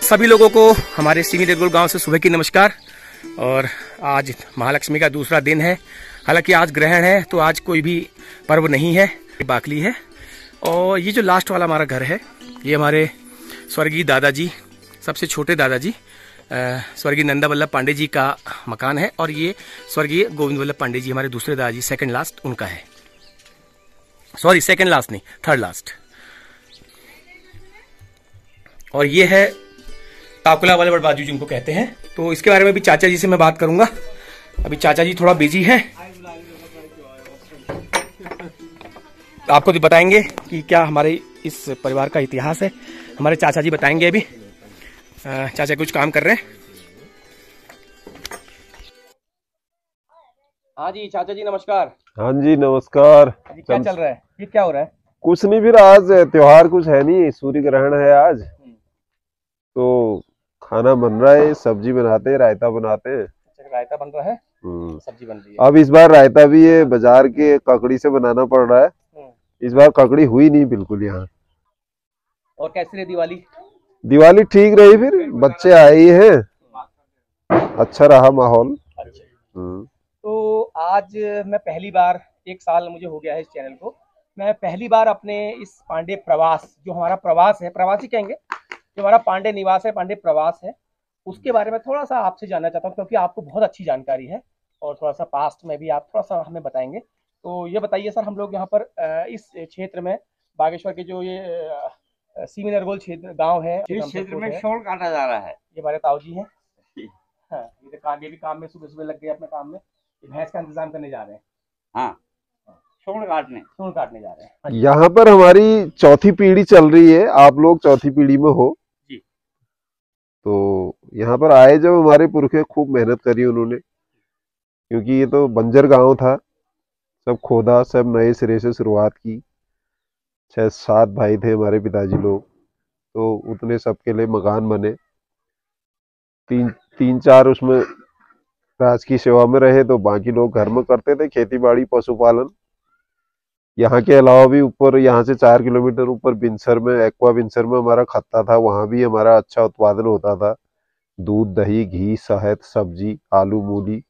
सभी लोगों को हमारे सीमी देगुल गांव से सुबह की नमस्कार। और आज महालक्ष्मी का दूसरा दिन है। हालांकि आज ग्रहण है तो आज कोई भी पर्व नहीं है, बाकली है। और ये जो लास्ट वाला हमारा घर है, ये हमारे स्वर्गीय दादाजी, सबसे छोटे दादाजी स्वर्गीय नंदा वल्लभ पांडे जी का मकान है। और ये स्वर्गीय गोविंद वल्लभ पांडे जी, हमारे दूसरे दादाजी, सेकंड लास्ट उनका है। सॉरी, सेकंड लास्ट नहीं, थर्ड लास्ट। और ये है ताकुला वाले बड़बाजू जिनको कहते हैं। तो इसके बारे में भी चाचा जी से मैं बात करूंगा। अभी चाचा जी थोड़ा बिजी हैं, आपको भी बताएंगे कि क्या हमारे इस परिवार का इतिहास है। हमारे चाचा जी बताएंगे। अभी चाचा कुछ काम कर रहे हैं। हाँ जी चाचा जी नमस्कार। हाँ जी नमस्कार। क्या चल रहा है? ये क्या हो रहा है? कुछ नहीं, फिर आज त्योहार कुछ है नहीं, सूर्य ग्रहण है आज, तो खाना बन रहा है, सब्जी बनाते हैं, रायता बनाते हैं। रायता बन रहा है, सब्जी बन रही है। अब इस बार रायता भी ये बाजार के ककड़ी से बनाना पड़ रहा है। इस बार ककड़ी हुई नहीं बिल्कुल यहाँ। और कैसी रही दिवाली? दिवाली ठीक रही, फिर बच्चे आए ही हैं, अच्छा रहा माहौल। तो आज मैं पहली बार, एक साल मुझे हो गया है इस चैनल को, मैं पहली बार अपने इस पांडे प्रवास, जो हमारा प्रवास है, प्रवास ही कहेंगे, जो हमारा पांडे निवास है, पांडे प्रवास है, उसके बारे में थोड़ा सा आपसे जानना चाहता हूँ, क्योंकि आपको बहुत अच्छी जानकारी है और थोड़ा सा पास्ट में भी आप थोड़ा सा हमें बताएंगे। तो ये बताइए सर, हम लोग यहाँ पर इस क्षेत्र में बागेश्वर के जो ये सीमी नरगोल क्षेत्र गांव है, इस क्षेत्र में शोर काटा जा रहा है। ये हमारे ताऊ जी हैं। हाँ, ये भी काम में सुबह सुबह लग गए अपने काम में, भैंस का इंतजाम करने जा रहे हैं। हाँ, शोर काटने जा रहे हैं। यहाँ पर हमारी चौथी पीढ़ी चल रही है, आप लोग चौथी पीढ़ी में हो जी। तो यहाँ पर आए जब हमारे पुरखे, खूब मेहनत करी उन्होंने, क्योंकि ये तो बंजर गांव था, सब खोदा, सब नए सिरे से शुरुआत की। 6-7 भाई थे हमारे पिताजी लोग, तो उतने सबके लिए मकान बने। तीन चार उसमें राज की सेवा में रहे, तो बाकी लोग घर में करते थे खेती बाड़ी, पशुपालन। यहाँ के अलावा भी ऊपर, यहाँ से 4 किलोमीटर ऊपर बिनसर में, एक्वा बिनसर में हमारा खत्ता था, वहाँ भी हमारा अच्छा उत्पादन होता था। दूध, दही, घी, शहद, सब्जी, आलू, मूली।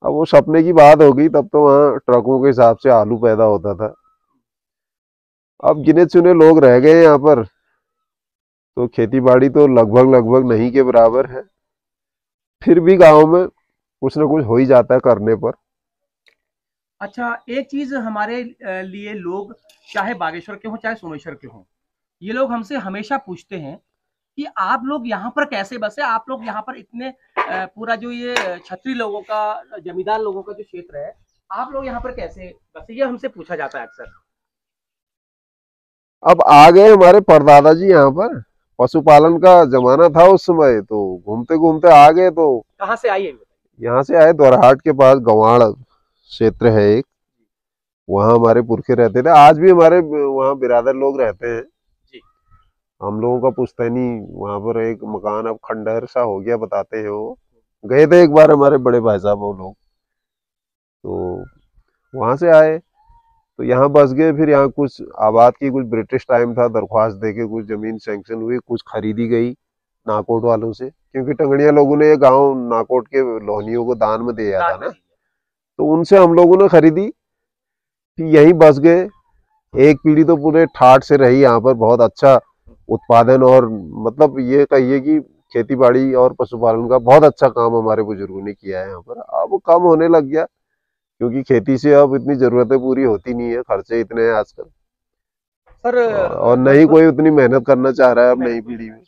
अब वो सपने की बात हो गई, तब तो वहाँ ट्रकों के हिसाब से आलू पैदा होता था। अब गिने चुने लोग रह गए यहाँ पर, तो खेती बाड़ी तो लगभग नहीं के बराबर है। फिर भी गांव में कुछ ना कुछ हो ही जाता है करने पर। अच्छा, एक चीज हमारे लिए लोग, चाहे बागेश्वर के हों चाहे सोमेश्वर के हों, ये लोग हमसे हमेशा पूछते हैं कि आप लोग यहाँ पर कैसे बसे, आप लोग यहाँ पर इतने पूरा जो ये क्षत्रिय लोगों का, जमींदार लोगों का जो क्षेत्र है, आप लोग यहाँ पर कैसे बसे, ये हमसे पूछा जाता है अक्सर। अब आ गए हमारे परदादा जी यहाँ पर, पशुपालन का जमाना था उस समय, तो घूमते घूमते आ गए। तो कहाँ से आई है? यहाँ से आए, द्वारहाट के पास गंवाड़ क्षेत्र है एक, वहाँ हमारे पुरखे रहते थे। आज भी हमारे वहाँ बिरादर लोग रहते हैं जी। हम लोगों का पुश्तैनी वहाँ पर एक मकान, अब खंडहर सा हो गया बताते हैं। वो गए थे एक बार हमारे बड़े भाई साहब वो लोग, तो वहाँ से आए तो यहाँ बस गए। फिर यहाँ कुछ आबाद की, कुछ ब्रिटिश टाइम था, दरख्वास्त देके कुछ जमीन सैंक्शन हुई, कुछ खरीदी गई नाकोट वालों से, क्योंकि टंगड़िया लोगों ने ये गांव नाकोट के लोहनियों को दान में दिया था ना, तो उनसे हम लोगों ने खरीदी, फिर यहीं बस गए। एक पीढ़ी तो पूरे ठाठ से रही यहाँ पर, बहुत अच्छा उत्पादन, और मतलब ये कहिए कि खेती बाड़ी और पशुपालन का बहुत अच्छा काम हमारे बुजुर्गों ने किया है यहाँ पर। अब कम होने लग गया, क्योंकि खेती से अब इतनी जरूरतें पूरी होती नहीं है, खर्चे इतने हैं आजकल सर, और नहीं कोई उतनी मेहनत करना चाह रहा है अब नई पीढ़ी में।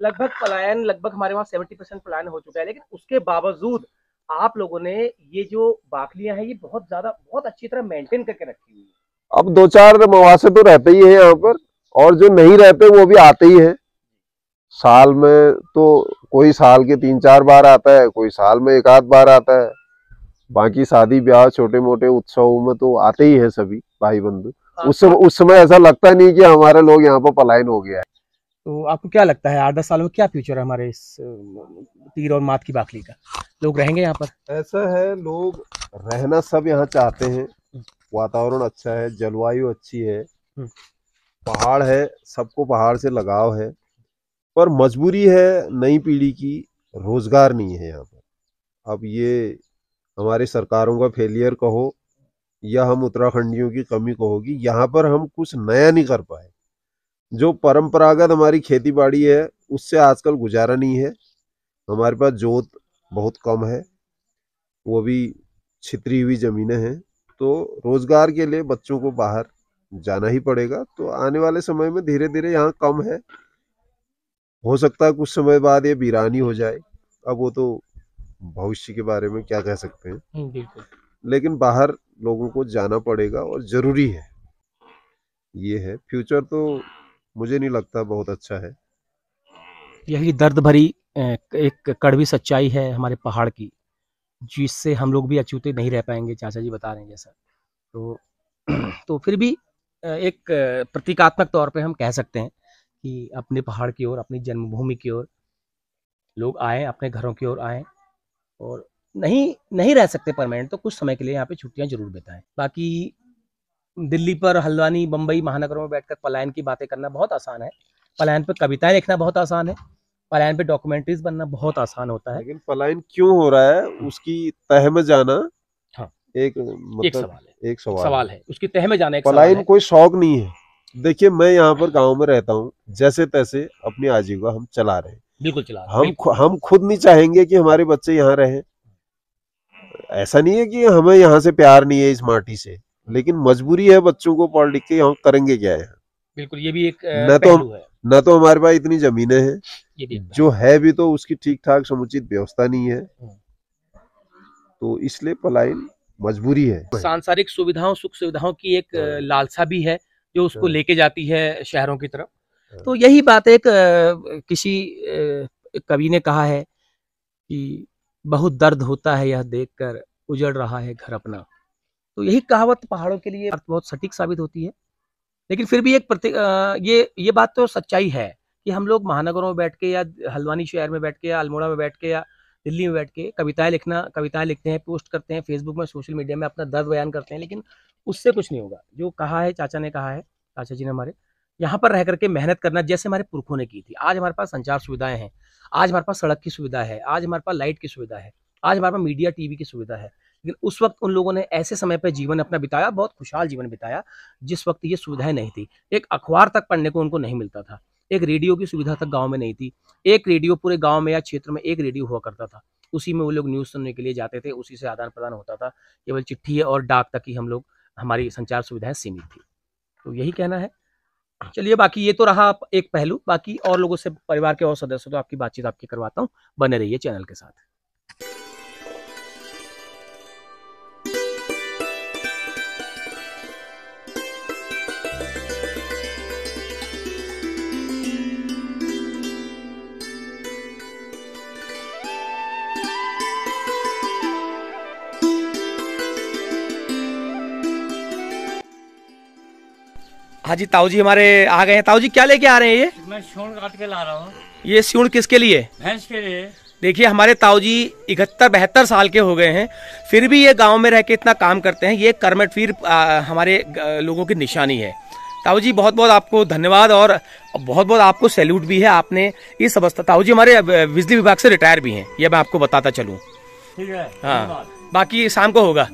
लगभग पलायन, लगभग हमारे वहाँ 70% पलायन हो चुका है, लेकिन उसके बावजूद आप लोगों ने ये जो बाकलियां हैं, ये बहुत ज्यादा, बहुत अच्छी तरह मेंटेन करके रखी हुई है। अब 2-4 मवासे तो रहते ही है यहाँ पर, और जो नहीं रहते वो भी आते ही है। साल में तो कोई साल के 3-4 बार आता है, कोई साल में 1 आध बार आता है। बाकी शादी ब्याह, छोटे मोटे उत्सवों में तो आते ही है सभी भाई बंधु। उस समय ऐसा लगता नहीं कि हमारे लोग यहाँ पर पलायन हो गया है। तो आपको क्या लगता है 8-10 साल में क्या फ्यूचर है हमारे इस तीर और मात की बाकली का? लोग रहेंगे यहाँ पर? ऐसा है, लोग रहना सब यहाँ चाहते हैं, वातावरण अच्छा है, जलवायु अच्छी है, पहाड़ है, सबको पहाड़ से लगाव है। पर मजबूरी है नई पीढ़ी की, रोजगार नहीं है यहाँ पर। अब ये हमारी सरकारों का फेलियर कहो या हम उत्तराखंडियों की कमी कहोगी, यहाँ पर हम कुछ नया नहीं कर पाए। जो परंपरागत हमारी खेती बाड़ी है उससे आजकल गुजारा नहीं है। हमारे पास जोत बहुत कम है, वो भी छितरी हुई जमीनें हैं, तो रोजगार के लिए बच्चों को बाहर जाना ही पड़ेगा। तो आने वाले समय में धीरे धीरे यहाँ कम है, हो सकता है कुछ समय बाद ये वीरानी हो जाए। अब वो तो भविष्य के बारे में क्या कह सकते हैं, बिल्कुल। लेकिन बाहर लोगों को जाना पड़ेगा और जरूरी है। ये है फ्यूचर, तो मुझे नहीं लगता बहुत अच्छा है। यही दर्द भरी एक कड़वी सच्चाई है हमारे पहाड़ की, जिससे हम लोग भी अछूते नहीं रह पाएंगे, चाचा जी बता रहे हैं जैसा। तो फिर भी एक प्रतीकात्मक तौर पे हम कह सकते हैं कि अपने पहाड़ की ओर, अपनी जन्मभूमि की ओर लोग आए, अपने घरों की ओर आए, और नहीं रह सकते परमानेंट, तो कुछ समय के लिए यहाँ पे छुट्टियां जरूर बिताएं। बाकी दिल्ली पर, हल्द्वानी, बम्बई महानगरों में बैठकर पलायन की बातें करना बहुत आसान है, पलायन पे कविताएं लिखना बहुत आसान है, पलायन पे डॉक्यूमेंट्रीज बनना बहुत आसान होता है। लेकिन पलायन क्यों हो रहा है उसकी तह में जाना हाँ, एक सवाल है, एक सवाल है। उसकी तह में जाना एक पलायन सवाल है। कोई शौक नहीं है। देखिए, मैं यहाँ पर गांव में रहता हूँ, जैसे तैसे अपनी आजीविका हम चला रहे हैं। बिल्कुल चला रहे हैं। हम खुद नहीं चाहेंगे कि हमारे बच्चे यहाँ रहें। ऐसा नहीं है कि हमें यहाँ से प्यार नहीं है इस माटी से, लेकिन मजबूरी है, बच्चों को पढ़ लिख के यहाँ करेंगे क्या है। बिल्कुल, ये भी एक पहलू है। न तो हमारे पास इतनी जमीनें हैं, ये भी जो है भी तो उसकी ठीक ठाक समुचित व्यवस्था नहीं है, तो इसलिए पलायन मजबूरी है। सांसारिक सुविधाओं, सुख सुविधाओं की एक लालसा भी है जो उसको लेके जाती है शहरों की तरफ। तो यही बात एक किसी कवि ने कहा है कि बहुत दर्द होता है यह देखकर उजड़ रहा है घर अपना। तो यही कहावत पहाड़ों के लिए बहुत सटीक साबित होती है। लेकिन फिर भी एक ये बात तो सच्चाई है कि हम लोग महानगरों में बैठ के, या हल्द्वानी शहर में बैठ के, या अल्मोड़ा में बैठ के, या दिल्ली में बैठ के कविताएं लिखते हैं, पोस्ट करते हैं फेसबुक में, सोशल मीडिया में अपना दर्द बयान करते हैं, लेकिन उससे कुछ नहीं होगा। जो कहा है चाचा ने कहा है, चाचा जी ने हमारे, यहाँ पर रह करके मेहनत करना जैसे हमारे पुरखों ने की थी। आज हमारे पास संचार सुविधाएं हैं, आज हमारे पास सड़क की सुविधा है, आज हमारे पास लाइट की सुविधा है, आज हमारे पास मीडिया टीवी की सुविधा है। लेकिन उस वक्त उन लोगों ने ऐसे समय पर जीवन अपना बिताया, बहुत खुशहाल जीवन बिताया, जिस वक्त ये सुविधाएं नहीं थी। एक अखबार तक पढ़ने को उनको नहीं मिलता था, एक रेडियो की सुविधा तक गांव में नहीं थी। एक रेडियो पूरे गांव में या क्षेत्र में एक रेडियो हुआ करता था, उसी में वो लोग न्यूज़ सुनने के लिए जाते थे, उसी से आदान प्रदान होता था। केवल चिट्ठी और डाक तक ही हमारी संचार सुविधाएं सीमित थी। तो यही कहना है। चलिए, बाकी ये तो रहा एक पहलू। बाकी और लोगों से, परिवार के और सदस्यों तो आपकी बातचीत आपकी करवाता हूँ। बने रहिए चैनल के साथ। हाँ जी, ताऊ जी हमारे आ गए हैं। ताऊ जी क्या लेके आ रहे हैं ये? मैं सूंड काट के ला रहा हूँ। ये सूंड किसके लिए? भैंस के लिए। देखिए, हमारे ताऊ जी 71-72 साल के हो गए हैं, फिर भी ये गांव में रह के इतना काम करते हैं। ये कर्मठवीर हमारे लोगों की निशानी है। ताऊ जी बहुत बहुत आपको धन्यवाद, और बहुत बहुत आपको सैल्यूट भी है। आपने इस अवस्था, ताऊ जी हमारे बिजली विभाग से रिटायर भी हैं, ये मैं आपको बताता चलूँ। ठीक है, हाँ, बाकी शाम को होगा।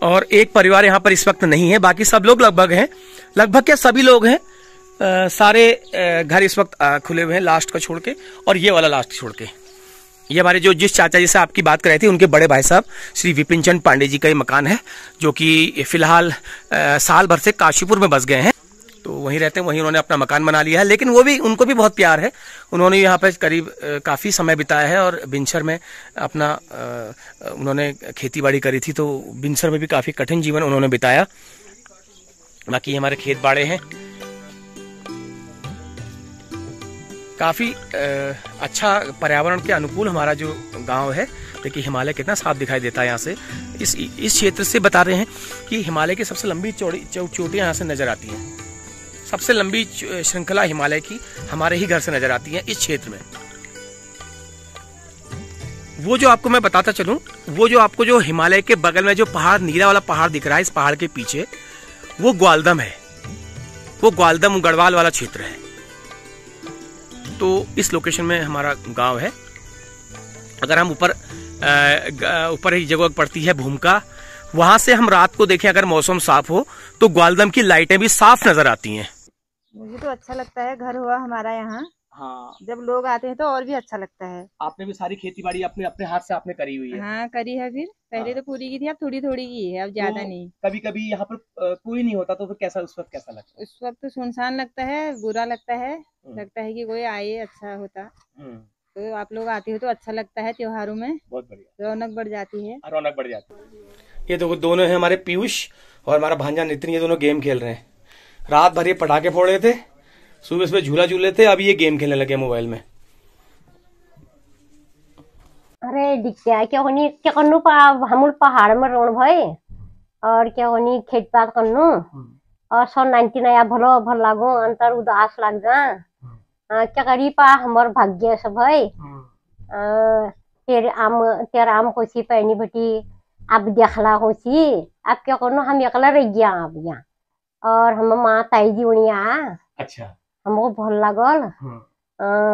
और एक परिवार यहाँ पर इस वक्त नहीं है, बाकी सब लोग लगभग हैं, लगभग क्या सभी लोग हैं। सारे घर इस वक्त खुले हुए हैं, लास्ट का छोड़ के, और ये वाला लास्ट छोड़ के। ये हमारे जिस चाचा जी से आपकी बात कर रहे थे, उनके बड़े भाई साहब श्री विपिन चंद पांडे जी का ये मकान है, जो कि फिलहाल साल भर से काशीपुर में बस गए हैं, तो वहीं रहते हैं, वहीं उन्होंने अपना मकान बना लिया है। लेकिन उनको भी बहुत प्यार है। उन्होंने यहाँ पर करीब काफ़ी समय बिताया है, और बिनसर में अपना उन्होंने खेती बाड़ी करी थी, तो बिनसर में भी काफ़ी कठिन जीवन उन्होंने बिताया। बाकी हमारे खेत बाड़े हैं, काफ़ी अच्छा पर्यावरण के अनुकूल हमारा जो गांव है। देखिए हिमालय कितना साफ दिखाई देता है यहाँ से। इस क्षेत्र से बता रहे हैं कि हिमालय की सबसे लंबी चोटियाँ यहाँ से नजर आती हैं। सबसे लंबी श्रृंखला हिमालय की हमारे ही घर से नजर आती है इस क्षेत्र में। वो जो आपको मैं बताता चलूं, वो जो आपको जो हिमालय के बगल में जो पहाड़, नीला वाला पहाड़ दिख रहा है, इस पहाड़ के पीछे वो ग्वालदम है। वो ग्वालदम गढ़वाल वाला क्षेत्र है। तो इस लोकेशन में हमारा गांव है। अगर हम ऊपर ही जगह पड़ती है भूमिका, वहां से हम रात को देखें अगर मौसम साफ हो तो ग्वालदम की लाइटें भी साफ नजर आती हैं। मुझे तो अच्छा लगता है, घर हुआ हमारा यहाँ। हाँ, जब लोग आते हैं तो और भी अच्छा लगता है। आपने भी सारी खेती बाड़ी अपने अपने हाथ से आपने करी हुई है। हाँ, करी है। फिर पहले तो पूरी की थी, अब थोड़ी थोड़ी की है, अब ज्यादा नहीं। कभी कभी यहाँ पर कोई नहीं होता तो फिर कैसा, उस वक्त कैसा लगता है? उस वक्त तो सुनसान लगता है, बुरा लगता है। लगता है कि कोई आए, अच्छा होता। तो आप लोग आते हो तो अच्छा लगता है। त्योहारों में बहुत बढ़िया रौनक बढ़ जाती है। रौनक बढ़ जाती है। ये तो दोनों हैं हमारे पीयूष और हमारा भांजा नितिन। ये दोनों गेम खेल रहे हैं। रात भर ये पटाखे फोड़ रहे थे, सुबह सुबह झूला झूल रहे थे, अब ये गेम खेलने लगे मोबाइल में। अरे दिक्कत क्या होनी, क्या करनू हम पहाड़ में रोन भाई और क्या होनी खेत पात करनू और सौ 90 नया भलो भल लागू अंतर उदास लग जा। क्या करी पा हमार भाग्य सब भाई। तेरे आम होसी पैनी बटी अब देखला होसी। अब क्या करनू हम एकला रह गया अब यहाँ, और हम माँ ताई जी उड़िया। अच्छा, हमको भल लागल।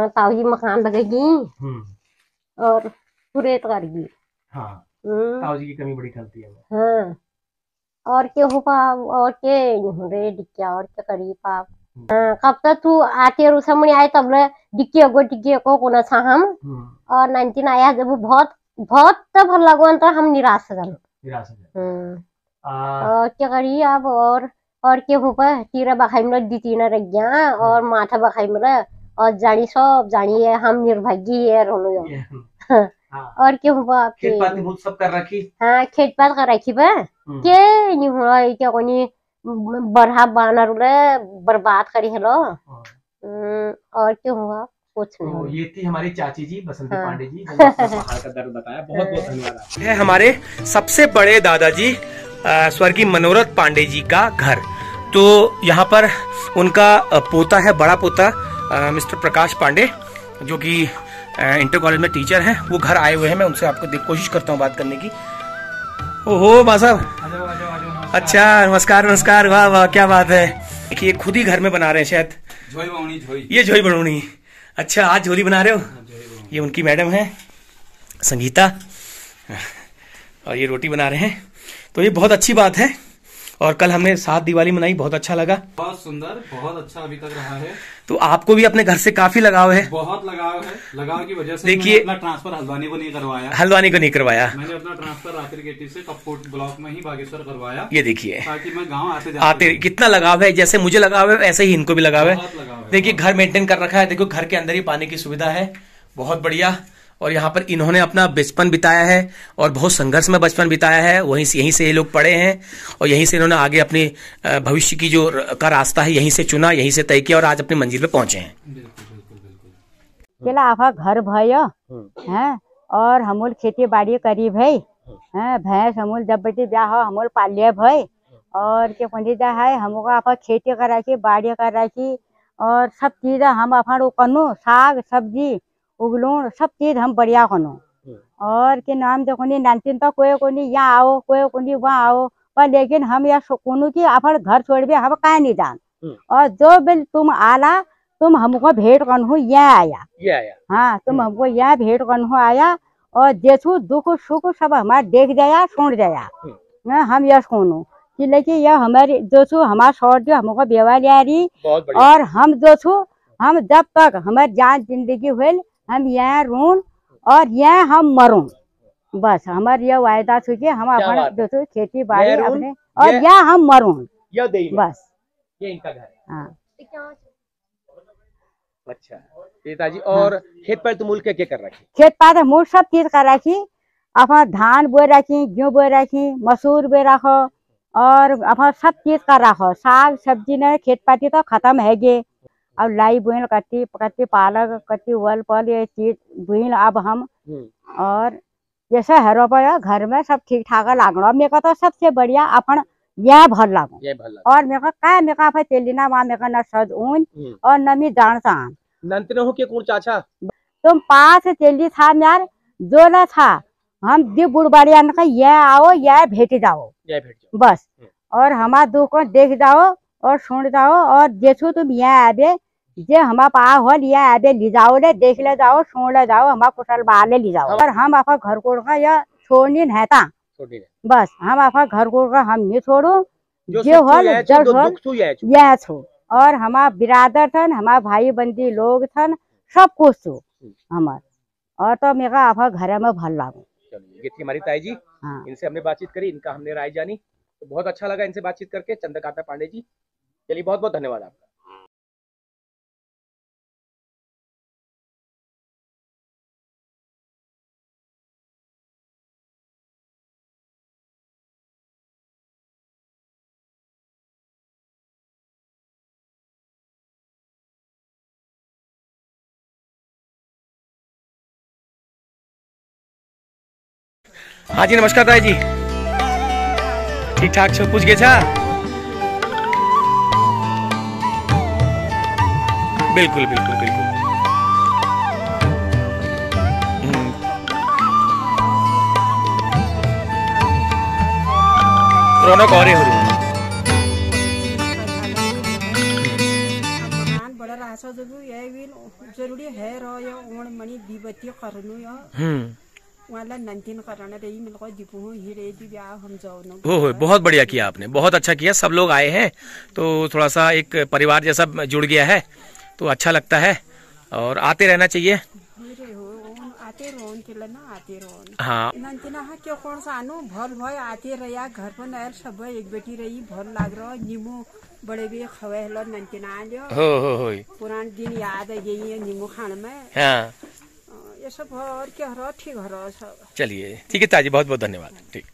ताऊजी मकान लगेगी और पूरे करेगी। हाँ, ताऊजी की कमी बड़ी खलती है। हाँ, और क्या हो पाप, और क्या रे डिक्किया, और क्या करी पाप। कब तक तू आते रुसमणी आए तब ले डिक्की को कोना सा हम। और 19 आया जब वो बहुत बहुत तब भल लगन तो हम निराश हो गए। और क्या करी अब, और क्या हो पा तीरा बखाई में दी तीना रह गया और माथा बखाई में और जानी सब जानी है हम निर्भाग्य है रोलो। और क्या हुआ खेत पात बहुत सब कर रखी। हाँ, खेत पात कर रखी बा के नहीं हुआ क्या कोनी बरहा बानर बर्बाद करी हेलो। और क्या हुआ कुछ नहीं। तो ये थी हमारी चाची जी बसंती पांडे जी, जो पहाड़ का दर्द बताया। बहुत बहुत धन्यवाद। है हमारे सबसे बड़े दादाजी स्वर्गीय मनोरथ पांडे जी का घर। तो यहाँ पर उनका पोता है, बड़ा पोता मिस्टर प्रकाश पांडे, जो कि इंटर कॉलेज में टीचर हैं। वो घर आए हुए हैं। मैं उनसे आपको कोशिश करता हूँ बात करने की। ओहो माँ साहब, अच्छा नमस्कार नमस्कार। वाह वाह क्या बात है। देखिए खुद ही घर में बना रहे हैं शायद ये झोई बनौनी। अच्छा, आज झोली बना रहे हो। ये उनकी मैडम है संगीता, और ये रोटी बना रहे हैं। तो ये बहुत अच्छी बात है। और कल हमने 7 दिवाली मनाई, बहुत अच्छा लगा। बहुत सुंदर, बहुत अच्छा अभी तक रहा है। तो आपको भी अपने घर से काफी लगाव है? बहुत लगाव है। लगाव की वजह से देखिए, मैंने अपना ट्रांसफर हल्द्वानी को नहीं करवाया। हल्द्वानी को नहीं करवाया। मैंने अपना ट्रांसफर रात्रि से कपकोट ब्लॉक में ही बागेश्वर करवाया। ये देखिए, ताकि मैं गाँव आते कितना लगाव है। जैसे मुझे लगाव है वैसे ही इनको भी लगाव है। लगाव है। देखिए घर मेंटेन कर रखा है। देखो घर के अंदर ही पानी की सुविधा है, बहुत बढ़िया। और यहाँ पर इन्होंने अपना बचपन बिताया है और बहुत संघर्ष में बचपन बिताया है। यहीं से ये लोग पढ़े हैं और यहीं से इन्होंने आगे अपने भविष्य की जो का रास्ता है यहीं से चुना, यहीं से तय किया और आज अपनी मंजिल पे पहुंचे हैं। चला आपा घर भयो हैं और हमूल खेती बाड़ी करी भाई हैं। भैंस हमूल जब बेटी ब्याह हो हमूल पालिया भाई। और के पंडित है हमको आपा खेती कर रखी, बाड़ी कर रखी और सब चीज हम अपन कनु साग सब्जी उगलून सब चीज हम बढ़िया कनो। और के नाम देखो नहीं 19 तो कोई को नहीं यहाँ आओ, कोई को नहीं वहाँ आओ, पर लेकिन हम यहाँ सुकून की अपन घर छोड़ भी हम कहीं नहीं जान। और जो बिल तुम आला तुम हमको भेंट कनु यहाँ आया। हाँ, तुम हमको यहाँ भेंट कनु आया और जेठू दुख सुख सब हमारे देख जाया सुन जाया। हम यह सुनो कि लेकिन यह हमारी दोस्तों हमारा शॉर्ट जो हमको व्यवहार आ रही। और हम दोस्तों हम जब तक हमारी जान जिंदगी हुई हम यहाँ रून और यहाँ हम मरून, बस हमारे यह वायदा चुके हम अपने दोस्तों खेती बाड़ी अपने और यहाँ हम मरून बस। ये इनका घर है। हाँ, अच्छा पिताजी। और खेत पर तुम क्या क्या कर रखी? खेत पात मूल सब चीज कर रखी। अपन धान बोए रखी, गेहूँ बोए रखी, मसूर बोए रखो और अपन सब चीज कर रखो। साग सब्जी ने खेत पाती तो खत्म है गे। अब लाई बुन कट्टी पालक कट्टी वल पल ये चीज बुन अब हम। और जैसे हरो पाया घर में सब ठीक ठाक लागो। मेरे को तो सबसे बढ़िया अपन यह भल लागो। और मेरे को आप तेलिना वहाँ मेरे न सद ऊन और न मी दान सान नंतने हो के कौन चाचा? तुम 5 तेली था यार जोला था हम दी बुढ़बाड़ियान का यह आओ यह भेट जाओ जय भेट जाओ बस। और हमारा दुख को देख जाओ और सुन जाओ और जैसो तुम यहाँ आबे जे हमारा पा हो यहाँ आबे ले जाओ ले देख ले जाओ सुन ले जाओ हमारा कुशल बाहर ले जाओ। और हम आपका घर को का यह छोड़नी है ता बस हम आपका घर को का हम नहीं छोड़ो जो हल जल हल यह छो। और हमारा बिरादर थन हमारा भाई बंदी लोग थन सब कुछ छो हमार। और तो मेरा आपका घर में भल लागो। ये थी हमारी ताई जी। हाँ। इनसे हमने बातचीत करी, इनका हमने राय जानी, तो बहुत अच्छा लगा इनसे बातचीत करके। चंद्रकांता पांडे जी, चलिए बहुत बहुत धन्यवाद आपका। हाँ जी नमस्कार ताई जी, ठीक ठाक छो? पूछ गए छा? बिल्कुल बिल्कुल बिल्कुल। रौनक और हो रही बड़ा रासा जरूरी है रो या ओण मनी दीबती करनु या वाला नंतिन करना रही मिल को दीपू ही रे दी ब्याह हम जाओ न। हो बहुत बढ़िया किया आपने, बहुत अच्छा किया। सब लोग आए हैं तो थोड़ा सा एक परिवार जैसा जुड़ गया है तो अच्छा लगता है और आते रहना चाहिए। आते रोन के ना आते रोन। हाँ नंतिना हा क्यों कौन सा आनो भल भय आते रहिया घर पर नहर सब एक बेटी रही भल लाग रहा नीमू बड़े भी खवे लो नंतिना हो पुरान दिन याद है यही नीमू खाने में। हाँ ये सब और क्या हो रहा ठीक हो रहा सब। चलिए ठीक है ताजी, बहुत बहुत धन्यवाद। ठीक।